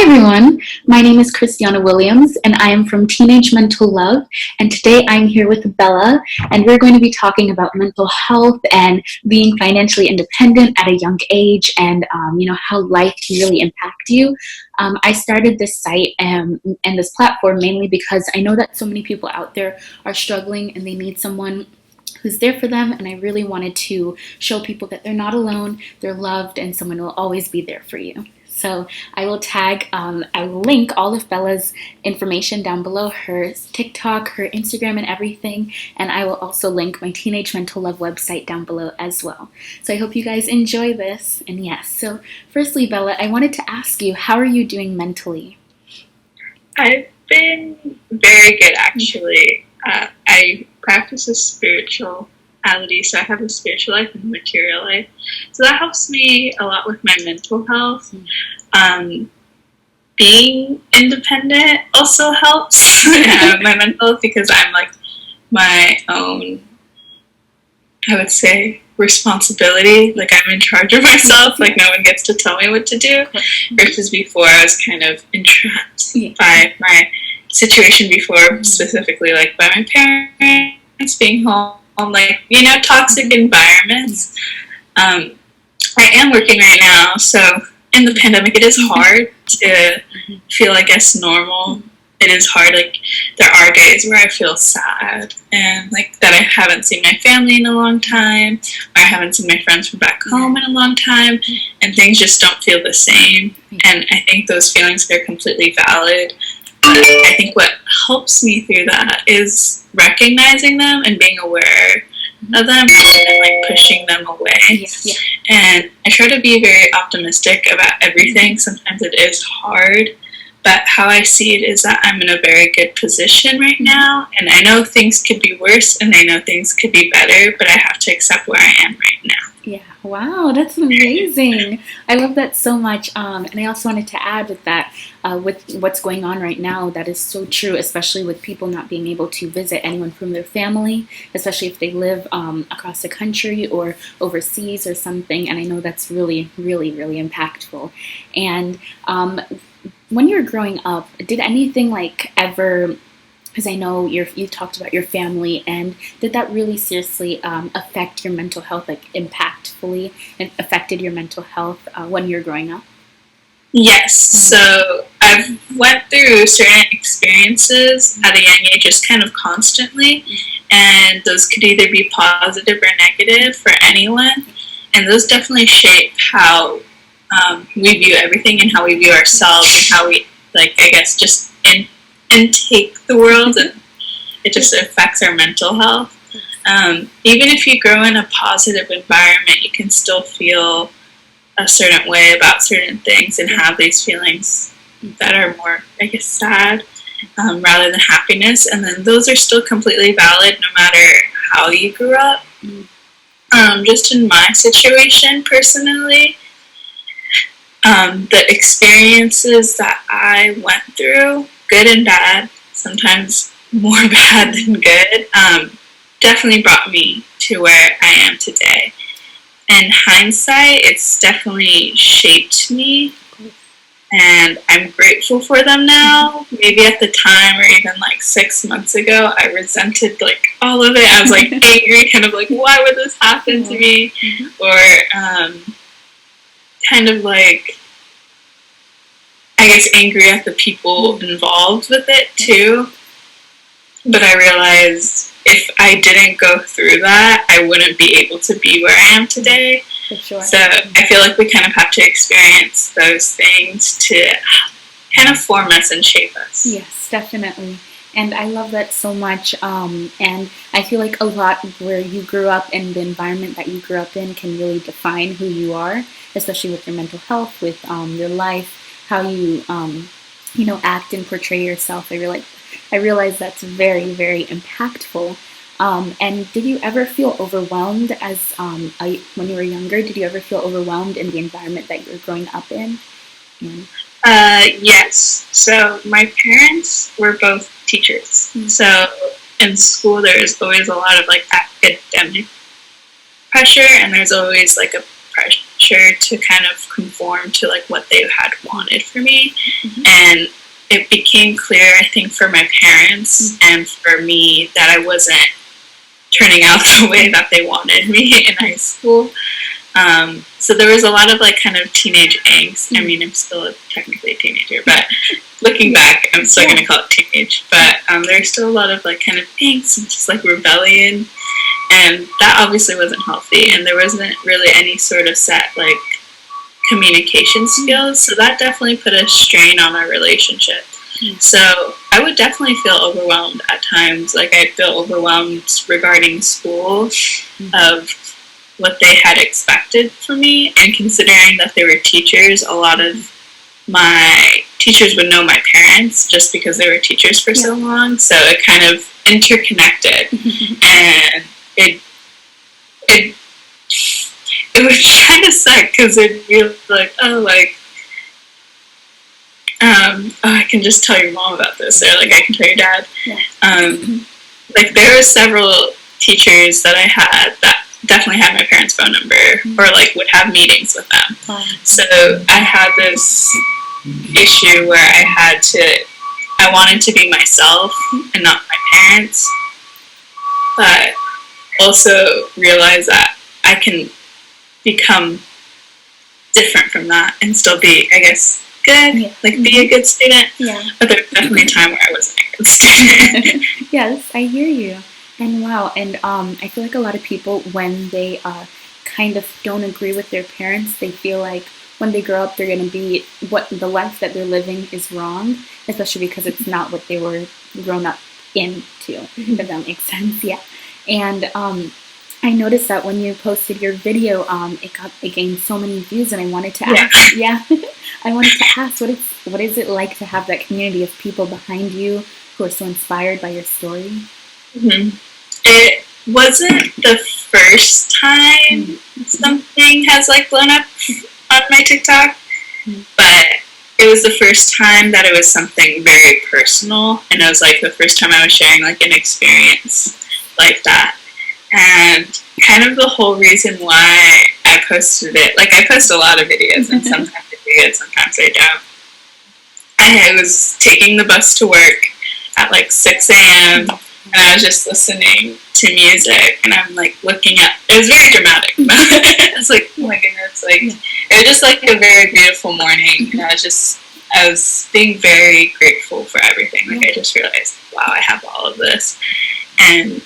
everyone, my name is Christiana Williams and I am from Teenage Mental Love, and today I'm here with Bella and we're going to be talking about mental health and being financially independent at a young age and how life can really impact you. I started this site and this platform mainly because I know that so many people out there are struggling and they need someone who's there for them, and I really wanted to show people that they're not alone, they're loved, and someone will always be there for you. So I will link all of Bella's information down below, her TikTok, her Instagram, and everything. And I will also link my Teenage Mental Love website down below as well. So I hope you guys enjoy this. And yes, so firstly, Bella, I wanted to ask you, how are you doing mentally? I've been very good, actually. I practice a spirituality, so I have a spiritual life and a material life. So that helps me a lot with my mental health. Being independent also helps my mental health because I'm like my own, I would say, responsibility. Like I'm in charge of myself. Like no one gets to tell me what to do. Versus before, I was kind of entrapped by my situation before, specifically like by my parents being home, like, toxic environments. I am working right now, so in the pandemic it is hard to feel, I guess, normal. It is hard, like there are days where I feel sad and like that I haven't seen my family in a long time, or I haven't seen my friends from back home in a long time, and things just don't feel the same. And I think those feelings are completely valid. But I think what helps me through that is recognizing them and being aware of them rather than like pushing them away. And I try to be very optimistic about everything. Sometimes it is hard, but how I see it is that I'm in a very good position right now, and I know things could be worse and I know things could be better, but I have to accept where I am right now. Yeah, wow, that's amazing. I love that so much. And I also wanted to add with that, with what's going on right now, that is so true, especially with people not being able to visit anyone from their family, especially if they live across the country or overseas or something. And I know that's really, really, really impactful. And when you were growing up, did anything like ever, because I know you talked about your family, and did that really seriously affect your mental health, like impactfully, and affected your mental health when you were growing up? Yes, so I've went through certain experiences at a young age, just kind of constantly, and those could either be positive or negative for anyone, and those definitely shape how we view everything and how we view ourselves and how we, like, I guess, just intake the world, and it just affects our mental health. Even if you grow in a positive environment, you can still feel a certain way about certain things and have these feelings that are more, I guess, sad rather than happiness, and then those are still completely valid no matter how you grew up. Just in my situation personally, the experiences that I went through, good and bad, sometimes more bad than good, definitely brought me to where I am today. In hindsight, it's definitely shaped me, and I'm grateful for them now. Maybe at the time, or even like 6 months ago, I resented like all of it. I was like angry, kind of like, why would this happen to me? Or kind of like, I guess, angry at the people involved with it too. But I realized if I didn't go through that, I wouldn't be able to be where I am today. For sure. So I feel like we kind of have to experience those things to kind of form us and shape us. Yes, definitely. And I love that so much. And I feel like a lot where you grew up and the environment that you grew up in can really define who you are, especially with your mental health, with your life, how you, act and portray yourself. I realize that's very, very impactful. And did you ever feel overwhelmed when you were younger? Did you ever feel overwhelmed in the environment that you were growing up in? Yes. So my parents were both teachers. So in school, there's always a lot of like academic pressure, and there's always like a pressure to kind of conform to like what they had wanted for me. Mhm. And it became clear, I think, for my parents and for me that I wasn't turning out the way that they wanted me in high school. So there was a lot of like kind of teenage angst. I mean, I'm still technically a teenager, but looking back, I'm still going to call it teenage. But there's still a lot of like kind of angst and just like rebellion. And that obviously wasn't healthy. And there wasn't really any sort of set like communication skills. So that definitely put a strain on our relationship. So I would definitely feel overwhelmed at times. Like I'd feel overwhelmed regarding school of what they had expected from me. And considering that they were teachers, a lot of my teachers would know my parents just because they were teachers for so long. So it kind of interconnected. And it would kind of suck because it'd be like, I can just tell your mom about this, or like I can tell your dad. Like there were several teachers that I had that definitely had my parents' phone number or like would have meetings with them. So I had this issue where I wanted to be myself and not my parents, but also realize that I can become different from that and still be, I guess, good, like be a good student. But there was definitely a time where I wasn't a good student. Yes, I hear you. And wow, and I feel like a lot of people, when they kind of don't agree with their parents, they feel like when they grow up, they're going to be, what the life that they're living is wrong, especially because it's not what they were grown up into, if that makes sense. Yeah. And I noticed that when you posted your video, it gained so many views, and I wanted to ask, I wanted to ask, what is it like to have that community of people behind you who are so inspired by your story? It wasn't the first time something has like blown up on my TikTok, but it was the first time that it was something very personal, and it was like the first time I was sharing like an experience like that. And kind of the whole reason why I posted it, like I post a lot of videos, and sometimes I do it, sometimes I don't. I was taking the bus to work at like 6 a.m. and I was just listening to music, and I'm like looking at, it was very dramatic. It's like, oh my goodness, like it was just like a very beautiful morning, and I was being very grateful for everything. Like I just realized, wow, I have all of this. And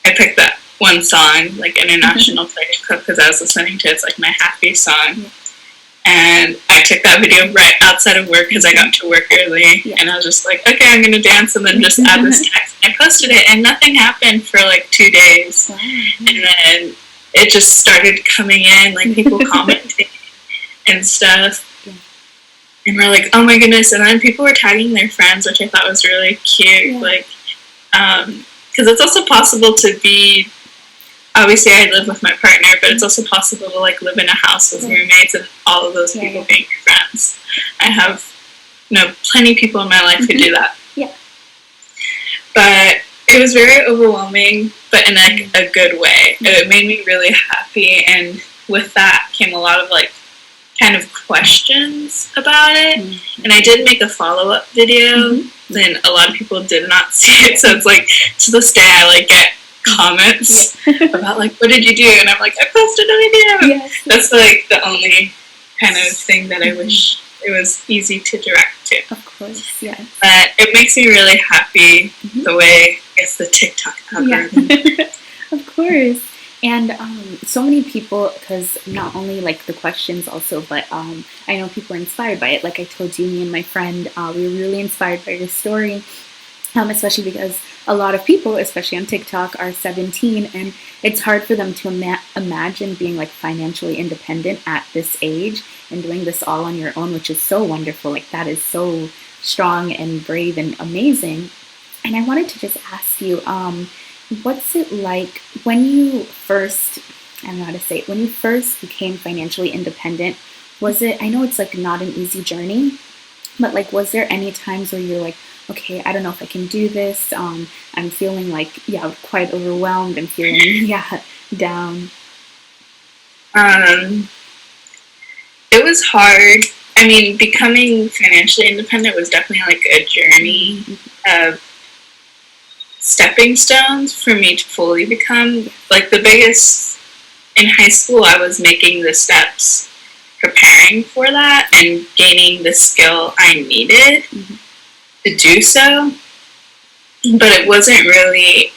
I picked that one song, like International Players Club, because I was listening to it. It's like my happy song. And I took that video right outside of work because I got to work early. And I was just like, okay, I'm going to dance and then just add this text. And I posted it, and nothing happened for like 2 days. And then it just started coming in, like people commenting and stuff. And we're like, oh my goodness. And then people were tagging their friends, which I thought was really cute. Like, because it's also possible to be, obviously I live with my partner, but it's also possible to like live in a house with roommates and all of those people being your friends. I have, plenty of people in my life who do that. But it was very overwhelming, but in like a good way. It made me really happy, and with that came a lot of like kind of questions about it. And I did make a follow-up video, then a lot of people did not see it, so it's like to this day I like get comments about like, what did you do? And I'm like, I posted a video. That's like the only kind of thing that I wish it was easy to direct to. Of course, But it makes me really happy the way, I guess, the TikTok algorithm. Of course. And so many people, because not only like the questions also, but I know people are inspired by it. Like I told you, me and my friend, we were really inspired by your story, especially because a lot of people, especially on TikTok, are 17, and it's hard for them to imagine being like financially independent at this age and doing this all on your own, which is so wonderful. Like that is so strong and brave and amazing. And I wanted to just ask you, what's it like when you first, I don't know how to say it, when you first became financially independent? Was it, I know it's like not an easy journey, but like was there any times where you're like, okay, I don't know if I can do this, I'm feeling like, quite overwhelmed and feeling, down? it was hard. I mean, becoming financially independent was definitely like a journey of stepping stones for me to fully become. Like the biggest in high school, I was making the steps, preparing for that, and gaining the skill I needed to do so. But it wasn't really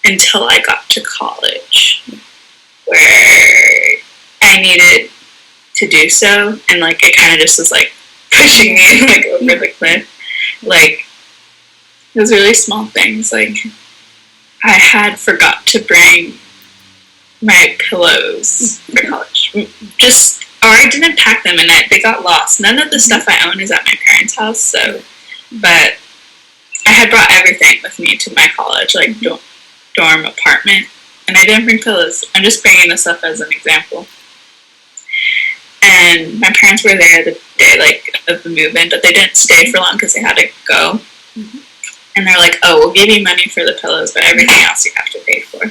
until I got to college where I needed to do so, and like it kind of just was like pushing me like over the cliff. Like it was really small things. Like I had forgot to bring my pillows for college. Or I didn't pack them, and they got lost. None of the stuff I own is at my parents' house, so, but I had brought everything with me to my college, like dorm apartment, and I didn't bring pillows. I'm just bringing this up as an example. And my parents were there the day like of the move-in, but they didn't stay for long because they had to go. And they're like, "Oh, we'll give you money for the pillows, but everything else you have to pay for."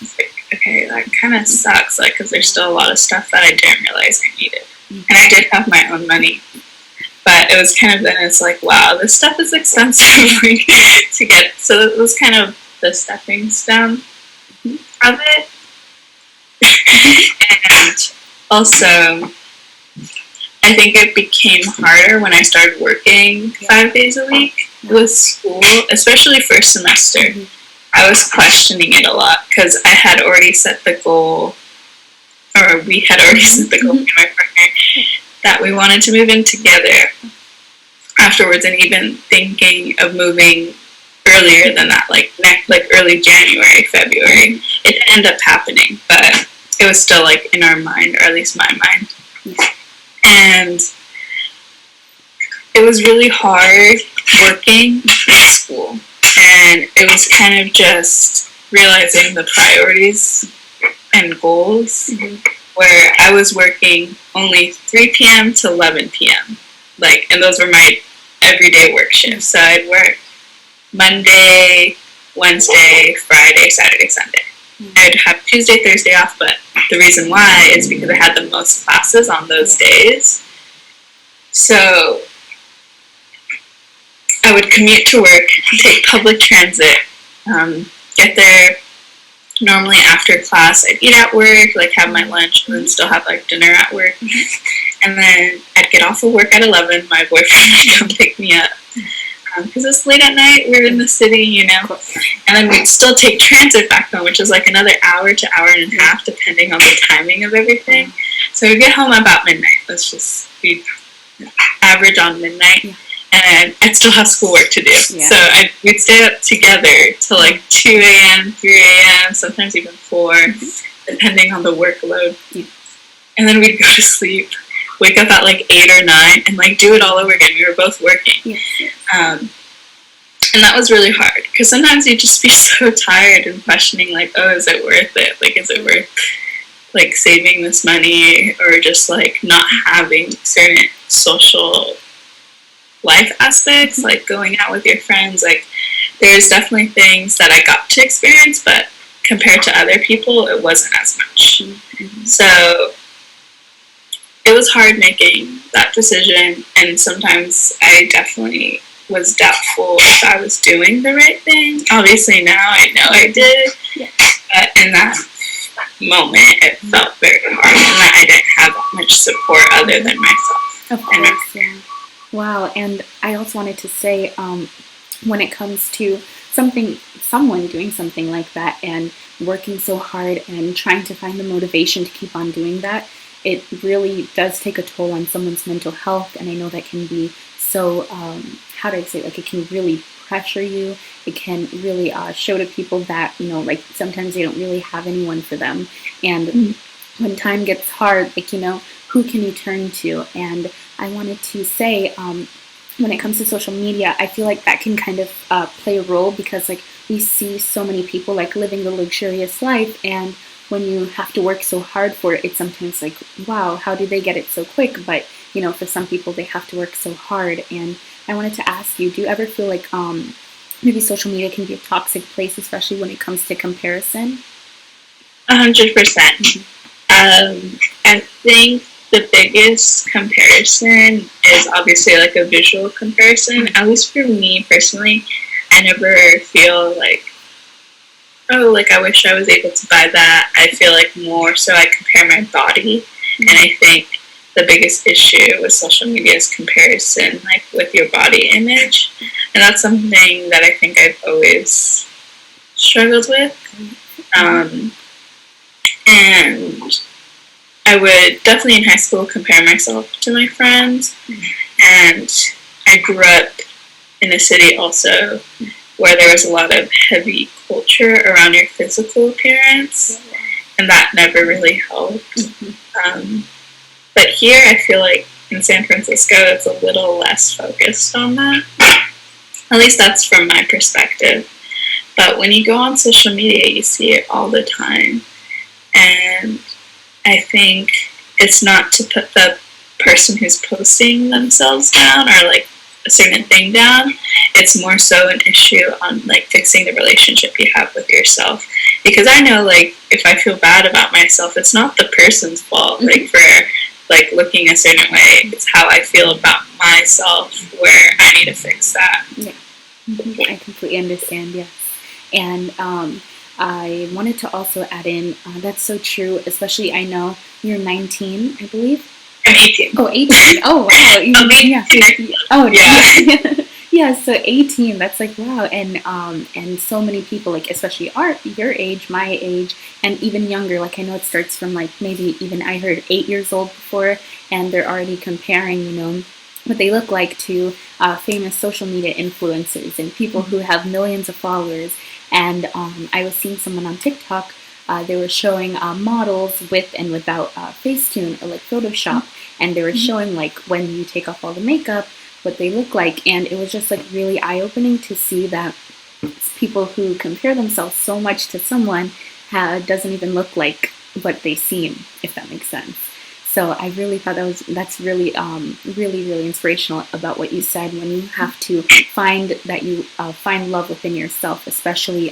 It's like, okay, that kind of sucks, like, because there's still a lot of stuff that I didn't realize I needed. And I did have my own money, but it was kind of then it's like, wow, this stuff is expensive to get. So it was kind of the stepping stone of it. And also, I think it became harder when I started working 5 days a week with school, especially first semester. I was questioning it a lot because I had already set the goal, or we had already set the goal with my partner, that we wanted to move in together afterwards, and even thinking of moving earlier than that, like early January, February. It didn't end up happening, but it was still like in our mind, or at least my mind. And it was really hard working in school, and it was kind of just realizing the priorities and goals, where I was working only 3 p.m. to 11 p.m. Like, and those were my everyday work shifts. So I'd work Monday, Wednesday, Friday, Saturday, Sunday. I'd have Tuesday, Thursday off, but the reason why is because I had the most classes on those days. So I would commute to work, take public transit, get there normally after class. I'd eat at work, like have my lunch, and then still have like dinner at work. And then I'd get off of work at 11. My boyfriend would come pick me up because it's late at night. We're in the city, you know. And then we'd still take transit back home, which is like another hour to hour and a half, depending on the timing of everything. So we'd get home about midnight. We'd average on midnight. And I'd still have schoolwork to do. So we'd stay up together till like 2 a.m., 3 a.m., sometimes even 4, depending on the workload. And then we'd go to sleep, wake up at like 8 or 9, and like do it all over again. We were both working. And that was really hard, because sometimes you'd just be so tired and questioning like, oh, is it worth it? Like, is it worth like saving this money, or just like not having certain social life aspects, like going out with your friends? Like, there's definitely things that I got to experience, but compared to other people, it wasn't as much. So it was hard making that decision, and sometimes I definitely was doubtful if I was doing the right thing. Obviously now I know I did, but in that moment it felt very hard, and that I didn't have that much support other than myself. Of course, Wow, and I also wanted to say, when it comes to someone doing something like that and working so hard and trying to find the motivation to keep on doing that, it really does take a toll on someone's mental health. And I know that can be so, how do I say, like, it can really pressure you. It can really show to people that, you know, like sometimes they don't really have anyone for them. And when time gets hard, like, you know, who can you turn to? And I wanted to say, when it comes to social media, I feel like that can kind of play a role, because like we see so many people like living the luxurious life, and when you have to work so hard for it, it's sometimes like, wow, how do they get it so quick? But you know, for some people, they have to work so hard. And I wanted to ask you, do you ever feel like maybe social media can be a toxic place, especially when it comes to comparison? 100%. I think the biggest comparison is obviously like a visual comparison. At least for me personally, I never feel like, oh, like I wish I was able to buy that. I feel like more so I compare my body, and I think the biggest issue with social media is comparison, like with your body image, and that's something that I think I've always struggled with. And I would definitely in high school compare myself to my friends, and I grew up in a city also where there was a lot of heavy culture around your physical appearance, and that never really helped. But here I feel like in San Francisco it's a little less focused on that. At least that's from my perspective. But when you go on social media, you see it all the time. And I think it's not to put the person who's posting themselves down or like a certain thing down. It's more so an issue on like fixing the relationship you have with yourself. Because I know like if I feel bad about myself, it's not the person's fault. Like for like looking a certain way, it's how I feel about myself where I need to fix that. Yeah, I completely understand. Yes, and I wanted to also add in that's so true. Especially, I know you're 19, I believe. I'm 18. Oh, 18. Oh, wow. I'll be next year. Oh, yeah. Yeah, so 18, that's like, wow. And so many people, like, especially your age, my age, and even younger, like, I know it starts from, like, maybe even I heard 8 years old before, and they're already comparing, you know, what they look like to famous social media influencers and people who have millions of followers. And I was seeing someone on TikTok, they were showing models with and without Facetune or like Photoshop, and they were showing like when you take off all the makeup, what they look like, and it was just like really eye-opening to see that people who compare themselves so much to someone doesn't even look like what they seem, if that makes sense. So I really thought that's really really inspirational about what you said, when you have to find that you find love within yourself, especially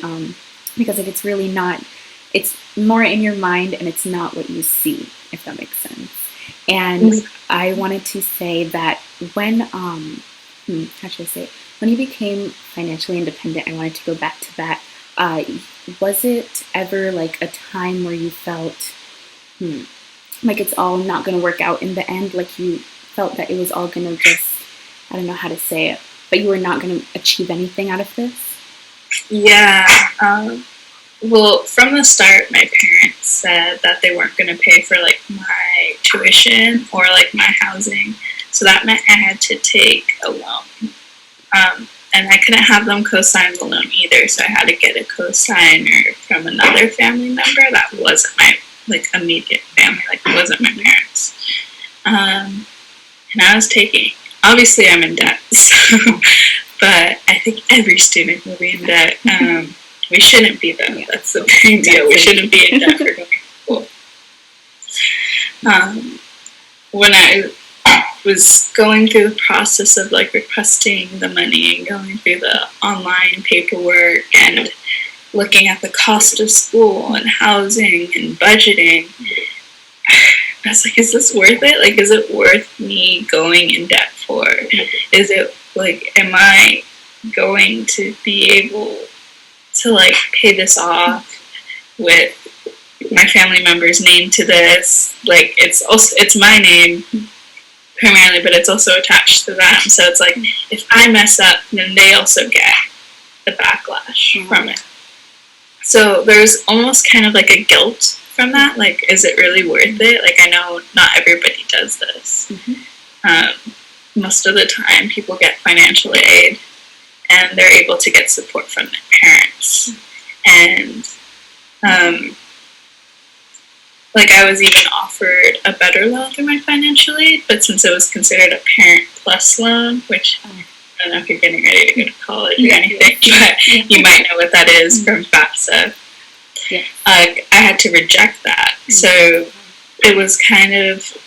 because like it's really not, it's more in your mind and it's not what you see, if that makes sense. And I wanted to say that when how should I say it? When you became financially independent, I wanted to go back to that. Was it ever like a time where you felt like it's all not going to work out in the end, like you felt that it was all going to just, I don't know how to say it, but you were not going to achieve anything out of this? Yeah. Well, from the start, my parents said that they weren't going to pay for like my tuition or like my housing, so that meant I had to take a loan. And I couldn't have them co-sign the loan either, so I had to get a co-signer from another family member that wasn't my like immediate family, like it wasn't my parents. And I was taking, obviously I'm in debt, so, but I think every student will be in debt. We shouldn't be though. Yeah. That's the big deal. We shouldn't be in debt for going to school. When I was going through the process of like requesting the money and going through the online paperwork and looking at the cost of school and housing and budgeting, I was like, is this worth it? Like, is it worth me going in debt for? Is it like, am I going to be able to like pay this off with my family member's name to this? Like, it's my name primarily, but it's also attached to them. So it's like, if I mess up, then they also get the backlash from it. So there's almost kind of like a guilt from that. Like, is it really worth it? Like, I know not everybody does this. Most of the time, people get financial aid and they're able to get support from their parents. And like, I was even offered a better loan through my financial aid, but since it was considered a Parent Plus loan, which I don't know if you're getting ready to go to college or anything, but you might know what that is from FAFSA. I had to reject that. So it was kind of,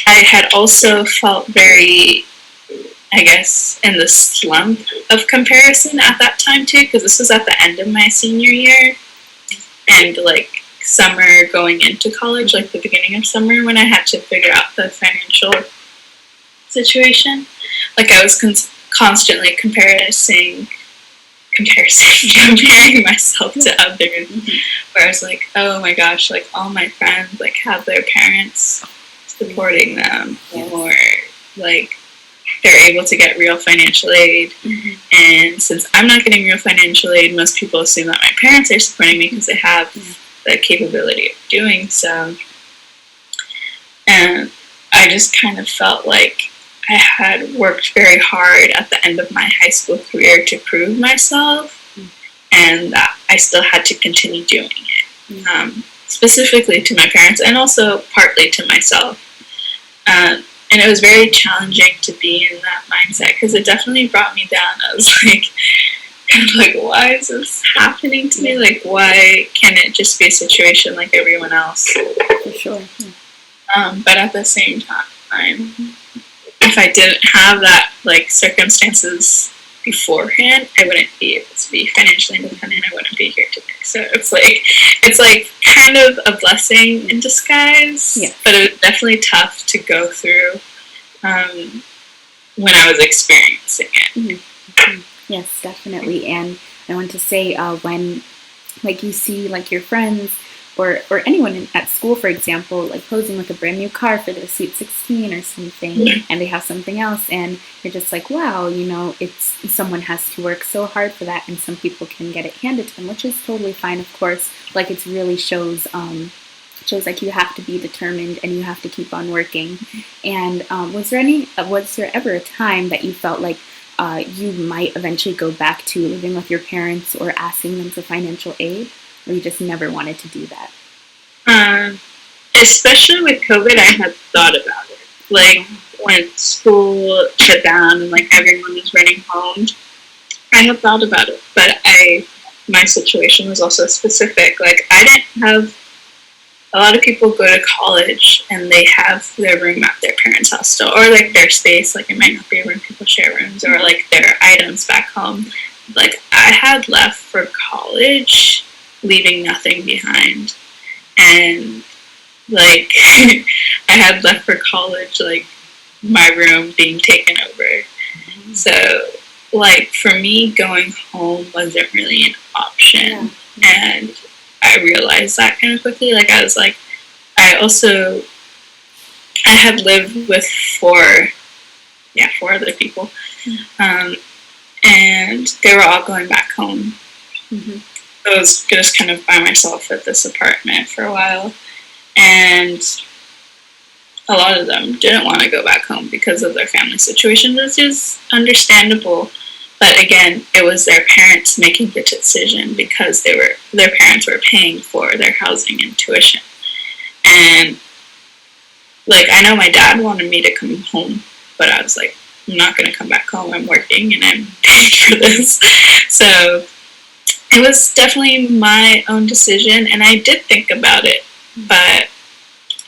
I had also felt very, I guess, in the slump of comparison at that time too, because this was at the end of my senior year, and like summer going into college, like the beginning of summer, when I had to figure out the financial situation. Like I was constantly comparing myself to others, where I was like, oh my gosh, like all my friends like have their parents supporting them, or like they're able to get real financial aid. And since I'm not getting real financial aid, most people assume that my parents are supporting me because they have the capability of doing so. And I just kind of felt like I had worked very hard at the end of my high school career to prove myself, and that I still had to continue doing it, specifically to my parents and also partly to myself. And it was very challenging to be in that mindset because it definitely brought me down. I was like, kind of like, why is this happening to me? Like, why can't it just be a situation like everyone else? For sure. But at the same time, if I didn't have that like circumstances beforehand, I wouldn't be able to be financially independent. I wouldn't be here today. So it's like kind of a blessing in disguise. Yeah. But it was definitely tough to go through when I was experiencing it. Yes, definitely. And I want to say when like you see like your friends or anyone at school, for example, like posing with a brand new car for their Sweet 16 or something, and they have something else, and you're just like, wow, you know, it's someone has to work so hard for that, and some people can get it handed to them, which is totally fine, of course. Like it really shows like you have to be determined and you have to keep on working. And was there ever a time that you felt like you might eventually go back to living with your parents or asking them for financial aid? Or you just never wanted to do that? Especially with COVID, I had thought about it. Like when school shut down and like everyone was running home, I had thought about it. But my situation was also specific. Like I didn't have a lot of people go to college and they have their room at their parents' hostel or like their space. Like it might not be a room, people share rooms, or like their items back home. Like I had left for college, leaving nothing behind, and like I had left for college, like my room being taken over. So like for me, going home wasn't really an option, and I realized that kind of quickly. Like I was like, I had lived with four other people, and they were all going back home. I was just kind of by myself at this apartment for a while, and a lot of them didn't want to go back home because of their family situation, which is understandable. But again, it was their parents making the decision because their parents were paying for their housing and tuition. And like I know my dad wanted me to come home, but I was like, I'm not going to come back home. I'm working and I'm paying for this. So it was definitely my own decision, and I did think about it, but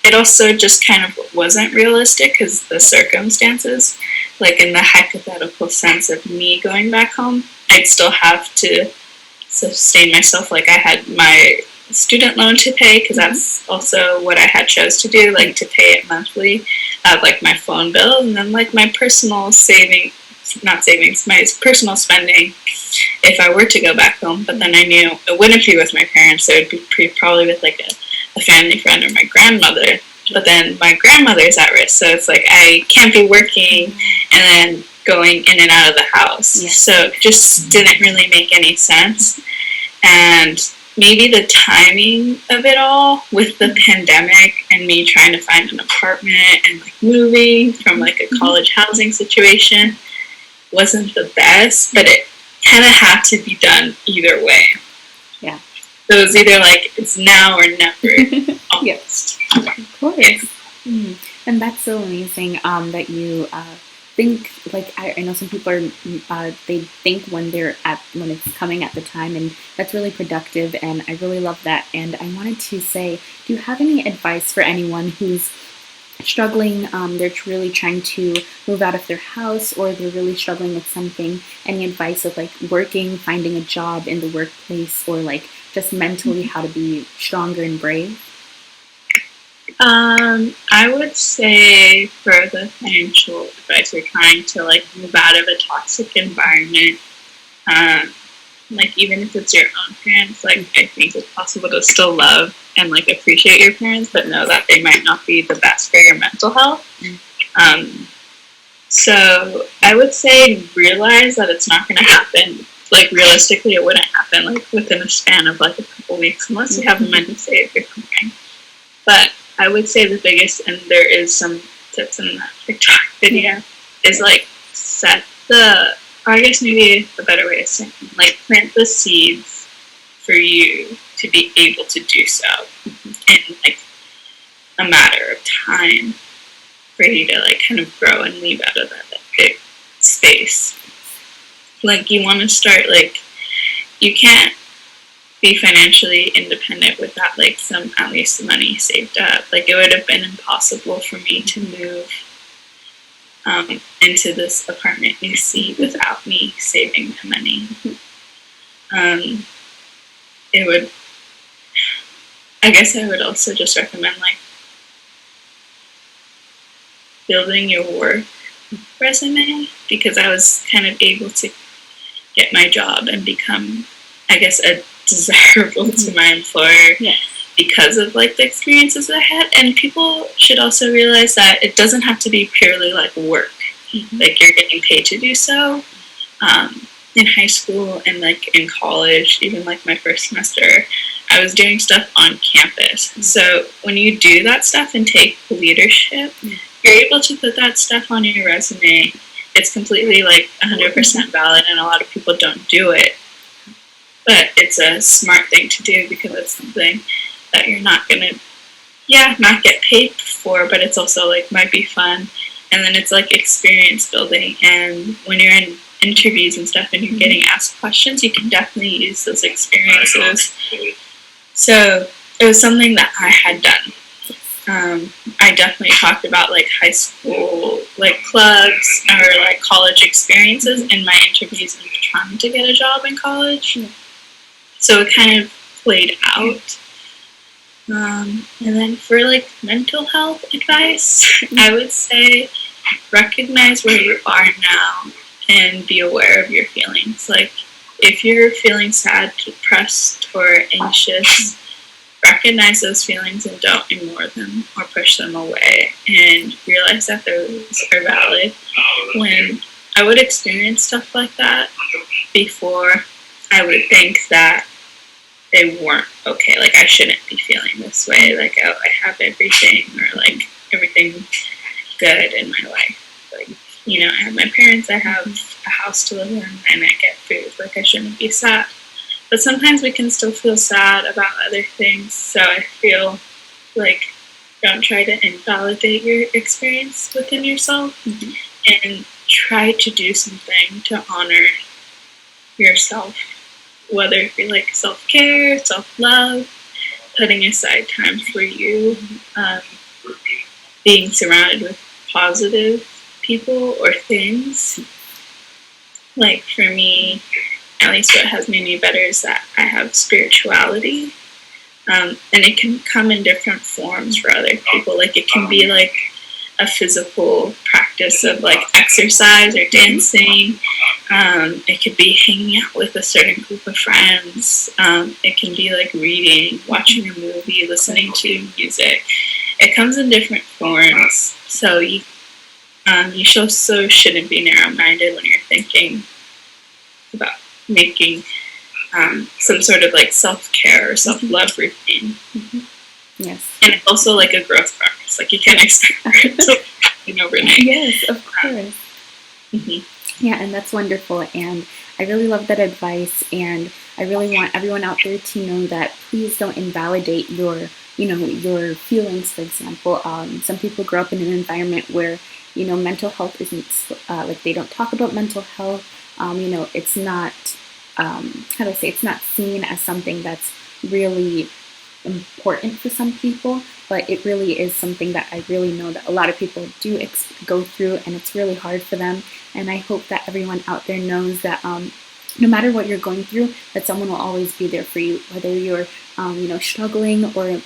it also just kind of wasn't realistic because the circumstances, like in the hypothetical sense of me going back home, I'd still have to sustain myself. Like I had my student loan to pay because that's also what I had chose to do, like to pay it monthly. I had like my phone bill, and then like my personal my personal spending if I were to go back home. But then I knew it wouldn't be with my parents. It would be probably with like a family friend or my grandmother. But then my grandmother's at risk, so it's like I can't be working and then going in and out of the house. Yeah. So it just didn't really make any sense. And maybe the timing of it all with the pandemic and me trying to find an apartment and like moving from like a college housing situation wasn't the best, but it kind of had to be done either way. Yeah. So it was either like it's now or never. Yes, of course. Yeah. And that's so amazing that you think, like I know some people are they think when it's coming at the time, and that's really productive, and I really love that. And I wanted to say, do you have any advice for anyone who's struggling, they're really trying to move out of their house, or they're really struggling with something? Any advice of like working, finding a job in the workplace, or like just mentally how to be stronger and brave? I would say for the financial advice, we're trying to like move out of a toxic environment. Um, like even if it's your own parents, like I think it's possible to still love and like appreciate your parents, but know that they might not be the best for your mental health. Um, so I would say realize that it's not going to happen. Like realistically, it wouldn't happen like within a span of like a couple weeks unless you have the money saved or something. But I would say the biggest, and there is some tips in that TikTok video, is like set the, or I guess maybe a better way of saying, like plant the seeds for you to be able to do so in like a matter of time for you to like kind of grow and leave out of that big space. Like you want to start like, you can't be financially independent without like some at least money saved up. Like it would have been impossible for me to move into this apartment you see without me saving my money. It would, I guess I would also just recommend like building your work resume, because I was kind of able to get my job and become, I guess, a desirable to my employer because of like the experiences I had. And people should also realize that it doesn't have to be purely like work. Like you're getting paid to do so. In high school and like in college, even like my first semester, I was doing stuff on campus. So when you do that stuff and take leadership, you're able to put that stuff on your resume. It's completely like 100% valid, and a lot of people don't do it. But it's a smart thing to do because it's something that you're not going to, not get paid for, but it's also like might be fun. And then it's like experience building. And when you're in interviews and stuff and you're getting asked questions, you can definitely use those experiences. So it was something that I had done. I definitely talked about like high school, like clubs or like college experiences in my interviews and trying to get a job in college. So it kind of played out. And then for like mental health advice, I would say recognize where you are now and be aware of your feelings. Like if you're feeling sad, depressed, or anxious, recognize those feelings and don't ignore them or push them away, and realize that those are valid. When I would experience stuff like that before, I would think that they weren't okay. Like I shouldn't be feeling this way. Like, oh, I have everything, or like everything good in my life. Like, you know, I have my parents, I have a house to live in, and I get food. Like I shouldn't be sad. But sometimes we can still feel sad about other things. So I feel like don't try to invalidate your experience within yourself, and try to do something to honor yourself. Whether it be like self-care, self-love, putting aside time for you, being surrounded with positive people or things. Like for me, at least what has made me better is that I have spirituality, and it can come in different forms for other people. Like it can be like a physical practice of like exercise or dancing. It could be hanging out with a certain group of friends. It can be like reading, watching a movie, listening to music. It comes in different forms. So you shouldn't be narrow-minded when you're thinking about making some sort of like self-care or self-love routine. Yes. And it's also like a growth process. Like you can't expect it to happen overnight. Yes, of course. Yeah, and that's wonderful. And I really love that advice. And I really want everyone out there to know that please don't invalidate your feelings. For example, some people grow up in an environment where mental health isn't like they don't talk about mental health. It's not it's not seen as something that's really important for some people, but it really is something that I really know that a lot of people do go through, and it's really hard for them. And I hope that everyone out there knows that no matter what you're going through, that someone will always be there for you, whether you're, struggling, or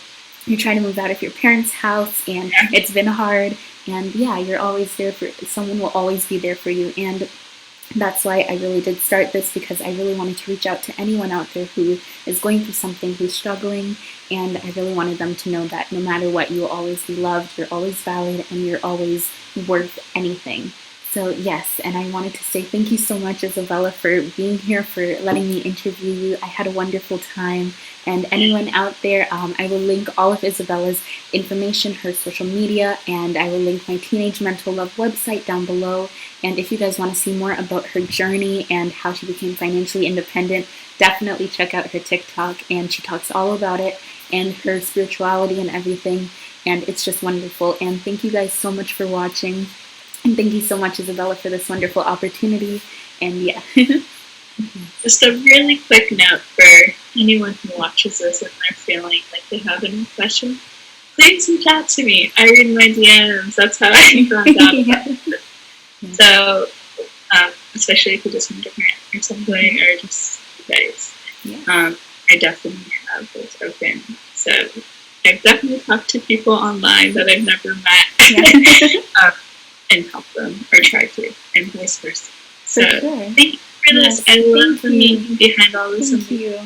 you're trying to move out of your parents' house and it's been hard. And yeah, you're always there for someone, will always be there for you. And that's why I really did start this, because I really wanted to reach out to anyone out there who is going through something, who's struggling, and I really wanted them to know that no matter what, you will always be loved, you're always valid, and you're always worth anything. So yes, and I wanted to say thank you so much, Isabella, for being here, for letting me interview you. I had a wonderful time. And anyone out there, I will link all of Isabella's information, her social media, and I will link my Teenage Mental Love website down below. And if you guys want to see more about her journey and how she became financially independent, definitely check out her TikTok, and she talks all about it and her spirituality and everything. And it's just wonderful. And thank you guys so much for watching. And thank you so much, Isabella, for this wonderful opportunity. And yeah. Just a really quick note for anyone who watches this and they're feeling like they have any questions, please reach out to me. I read my DMs. That's how I found out about it. So, especially if you just want to rant or something, or just you guys, I definitely have those open. So, I've definitely talked to people online that I've never met and help them, or try to, and vice versa. So, thank you for this. I love the meaning behind all this. Thank you.